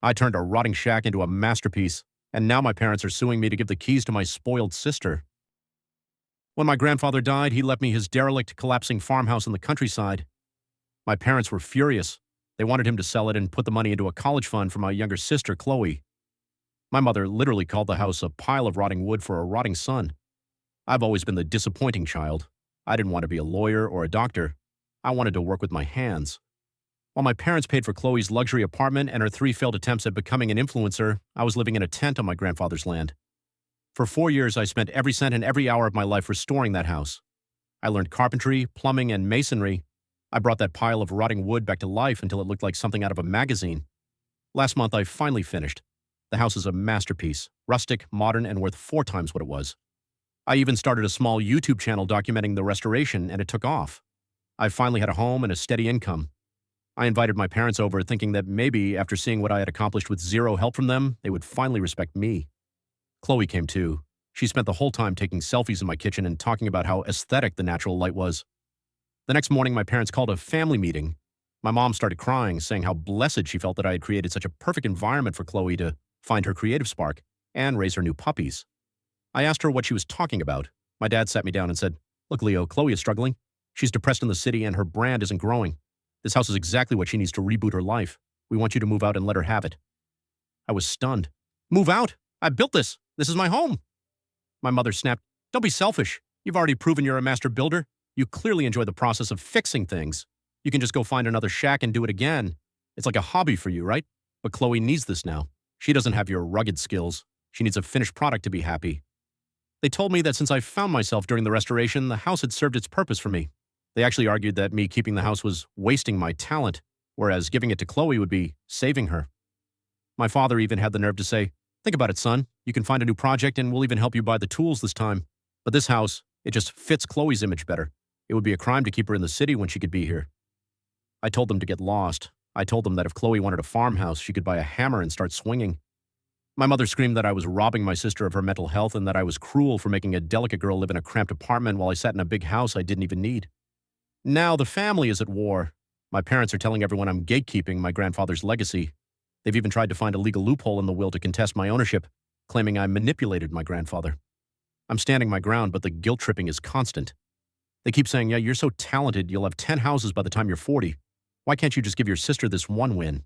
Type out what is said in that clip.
I turned a rotting shack into a masterpiece, and now my parents are suing me to give the keys to my spoiled sister. When my grandfather died, he left me his derelict, collapsing farmhouse in the countryside. My parents were furious. They wanted him to sell it and put the money into a college fund for my younger sister, Chloe. My mother literally called the house a pile of rotting wood for a rotting son. I've always been the disappointing child. I didn't want to be a lawyer or a doctor. I wanted to work with my hands. While my parents paid for Chloe's luxury apartment and her 3 failed attempts at becoming an influencer, I was living in a tent on my grandfather's land. For 4 years, I spent every cent and every hour of my life restoring that house. I learned carpentry, plumbing, and masonry. I brought that pile of rotting wood back to life until it looked like something out of a magazine. Last month, I finally finished. The house is a masterpiece, rustic, modern, and worth 4 times what it was. I even started a small YouTube channel documenting the restoration, and it took off. I finally had a home and a steady income. I invited my parents over thinking that maybe, after seeing what I had accomplished with zero help from them, they would finally respect me. Chloe came too. She spent the whole time taking selfies in my kitchen and talking about how aesthetic the natural light was. The next morning, my parents called a family meeting. My mom started crying, saying how blessed she felt that I had created such a perfect environment for Chloe to find her creative spark and raise her new puppies. I asked her what she was talking about. My dad sat me down and said, "Look, Leo, Chloe is struggling. She's depressed in the city and her brand isn't growing. This house is exactly what she needs to reboot her life. We want you to move out and let her have it." I was stunned. "Move out? I built this. This is my home." My mother snapped, "Don't be selfish. You've already proven you're a master builder. You clearly enjoy the process of fixing things. You can just go find another shack and do it again. It's like a hobby for you, right? But Chloe needs this now. She doesn't have your rugged skills. She needs a finished product to be happy." They told me that since I found myself during the restoration, the house had served its purpose for me. They actually argued that me keeping the house was wasting my talent, whereas giving it to Chloe would be saving her. My father even had the nerve to say, "Think about it, son. You can find a new project and we'll even help you buy the tools this time. But this house, it just fits Chloe's image better. It would be a crime to keep her in the city when she could be here." I told them to get lost. I told them that if Chloe wanted a farmhouse, she could buy a hammer and start swinging. My mother screamed that I was robbing my sister of her mental health and that I was cruel for making a delicate girl live in a cramped apartment while I sat in a big house I didn't even need. Now the family is at war. My parents are telling everyone I'm gatekeeping my grandfather's legacy. They've even tried to find a legal loophole in the will to contest my ownership, claiming I manipulated my grandfather. I'm standing my ground, but the guilt tripping is constant. They keep saying, "Yeah, you're so talented, you'll have 10 houses by the time you're 40. Why can't you just give your sister this one win?"